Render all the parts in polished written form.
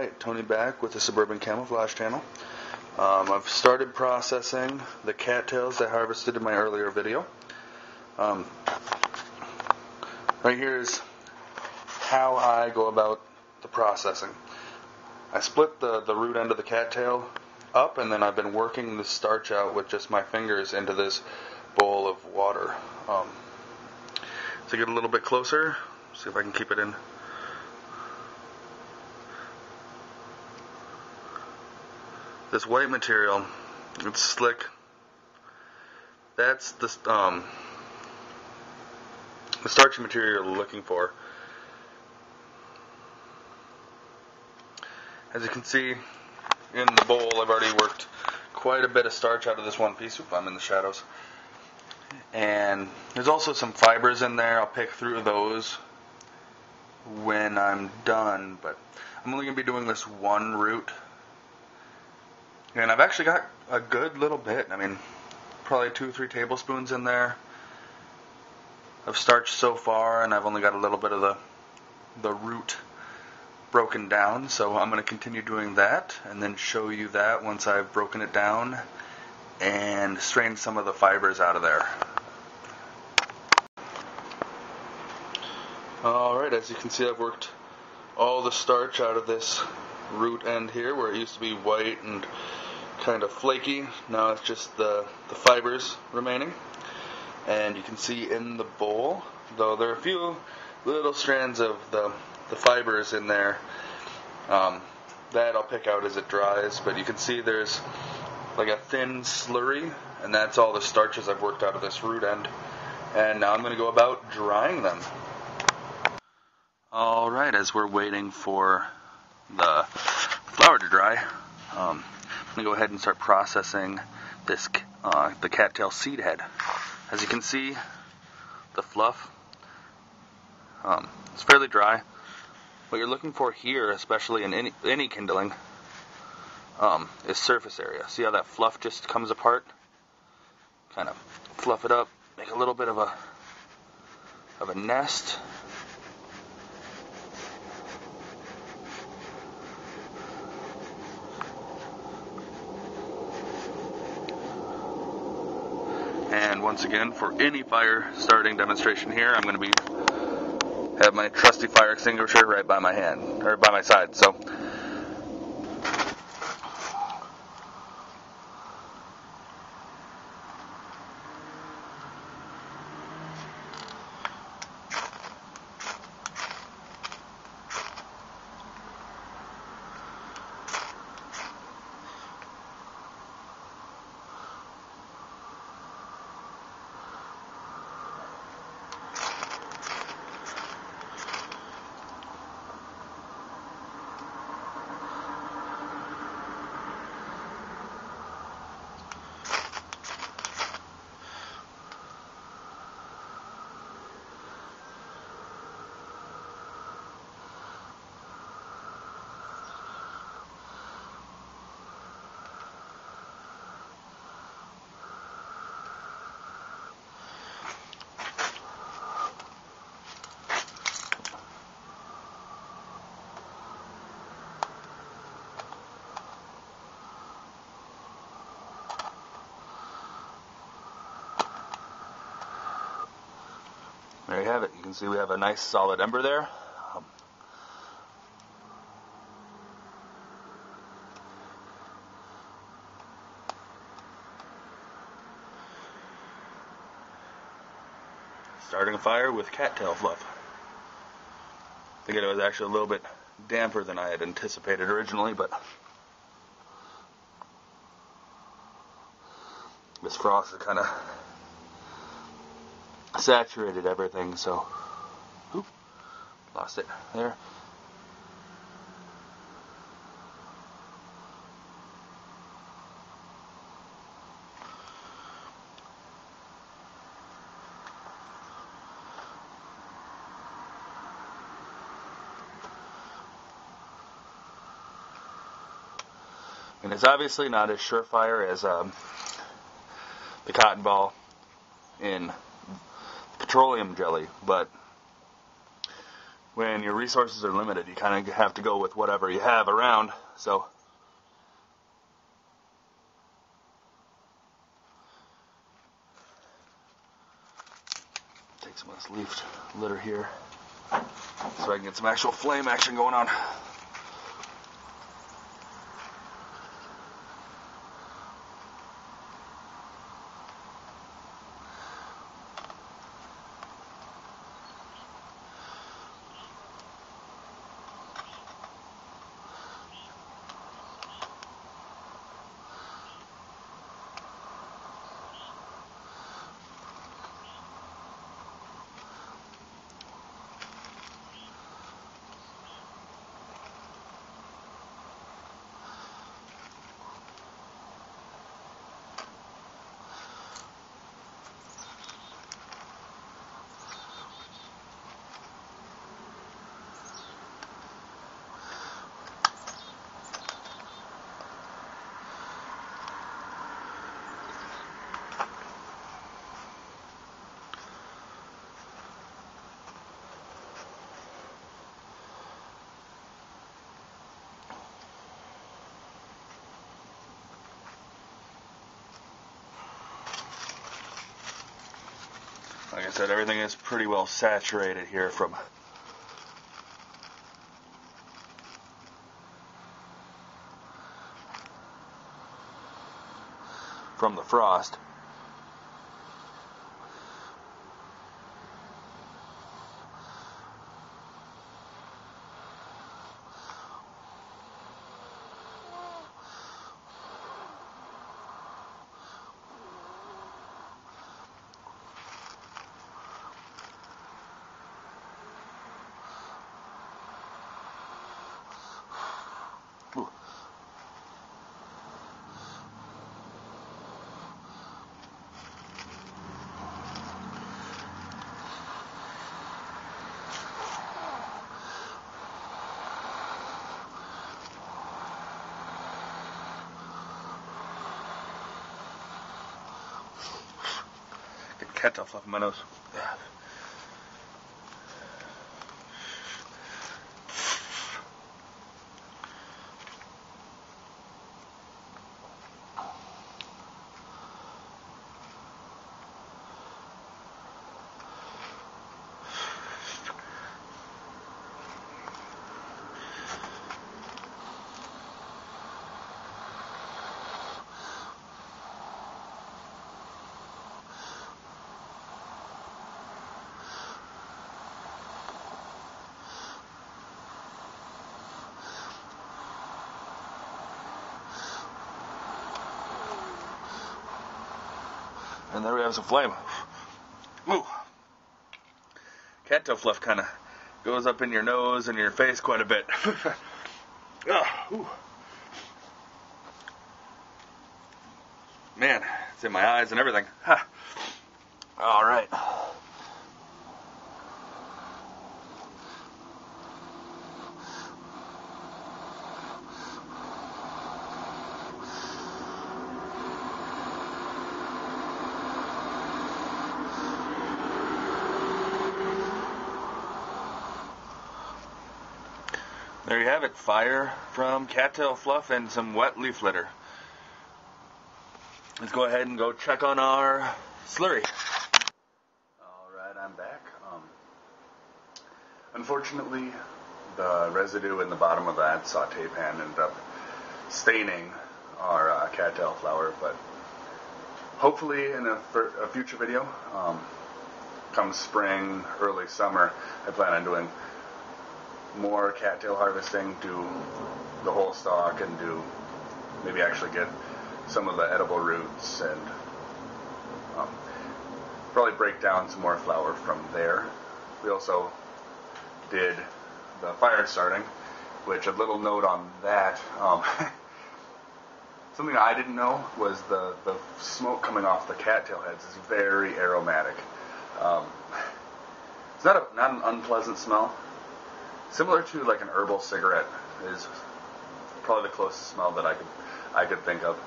Alright, Tony back with the Suburban Camouflage channel. I've started processing the cattails I harvested in my earlier video. Right here is how I go about the processing. I split the root end of the cattail up, and then I've been working the starch out with just my fingers into this bowl of water. To get a little bit closer, see if I can keep it in. This white material, it's slick. That's the starchy material you're looking for. As you can see in the bowl, I've already worked quite a bit of starch out of this one piece. Oop, I'm in the shadows. And there's also some fibers in there. I'll pick through those when I'm done, but I'm only going to be doing this one root. And I've actually got a good little bit. I mean, probably 2-3 tablespoons in there of starch so far, and I've only got a little bit of the root broken down. So I'm going to continue doing that and then show you that once I've broken it down and strained some of the fibers out of there. Alright, as you can see, I've worked all the starch out of this root end here, where it used to be white and kind of flaky. Now it's just the fibers remaining. And you can see in the bowl, though there are a few little strands of the fibers in there, that I'll pick out as it dries, but you can see there's like a thin slurry, and that's all the starches I've worked out of this root end. And now I'm going to go about drying them. Alright, as we're waiting for the flour to dry, I'm going to go ahead and start processing this the cattail seed head. As you can see, the fluff, it's fairly dry. What you're looking for here, especially in any kindling, is surface area. See how that fluff just comes apart? Kind of fluff it up, make a little bit of a nest. And once again, for any fire starting demonstration here, I'm going to have my trusty fire extinguisher right by my hand, or by my side. So there you have it. You can see we have a nice solid ember there. Starting a fire with cattail fluff. I think it was actually a little bit damper than I had anticipated originally, but this frost has kind of saturated everything, so oop, lost it there. And it's obviously not as surefire as the cotton ball in petroleum jelly, but when your resources are limited, you kind of have to go with whatever you have around. So take some of this leaf litter here so I can get some actual flame action going on. Like I said, everything is pretty well saturated here from the frost. Ooh. Get cattail fluff in my nose. And there we have some flame. Ooh. Cattail fluff kind of goes up in your nose and your face quite a bit. Ooh. Man, it's in my eyes and everything. Ha. All right. There you have it, fire from cattail fluff and some wet leaf litter. Let's go ahead and go check on our slurry. Alright, I'm back. Unfortunately, the residue in the bottom of that saute pan ended up staining our cattail flour, but hopefully in a future video, come spring, early summer, I plan on doing more cattail harvesting, do the whole stalk, and do maybe actually get some of the edible roots, and probably break down some more flour from there. We also did the fire starting, which a little note on that, something I didn't know was the smoke coming off the cattail heads is very aromatic. It's not an unpleasant smell. Similar to like an herbal cigarette is probably the closest smell that I could think of.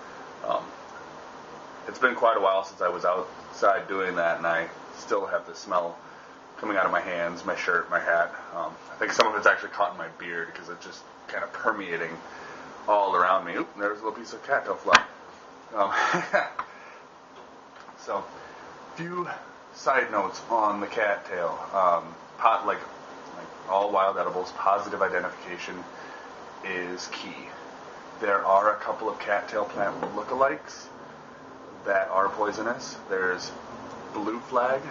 It's been quite a while since I was outside doing that, and I still have the smell coming out of my hands, my shirt, my hat. I think some of it's actually caught in my beard because it's just kind of permeating all around me. Oop, there's a little piece of cattail fly. So, few side notes on the cattail. Like all wild edibles, positive identification is key. There are a couple of cattail plant lookalikes that are poisonous. There's blue flag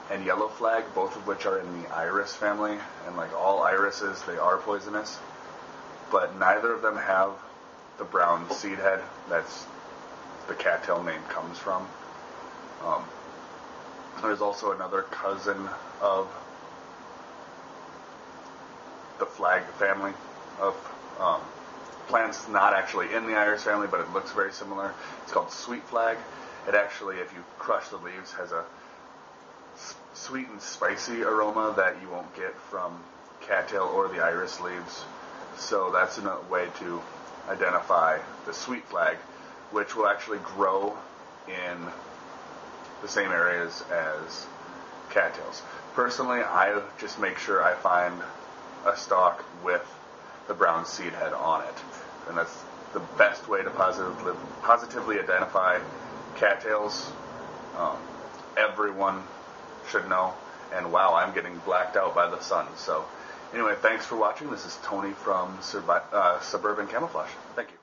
and yellow flag, both of which are in the iris family, and like all irises, they are poisonous, but neither of them have the brown seed head that's the cattail name comes from. There's also another cousin of the flag family of plants, not actually in the iris family, but it looks very similar. It's called sweet flag. It actually, if you crush the leaves, has a sweet and spicy aroma that you won't get from cattail or the iris leaves. So that's a way to identify the sweet flag, which will actually grow in the same areas as cattails. Personally, I just make sure I find a stalk with the brown seed head on it, and that's the best way to positively identify cattails. Everyone should know, and wow, I'm getting blacked out by the sun. So anyway, thanks for watching. This is Tony from Suburban Camouflage. Thank you.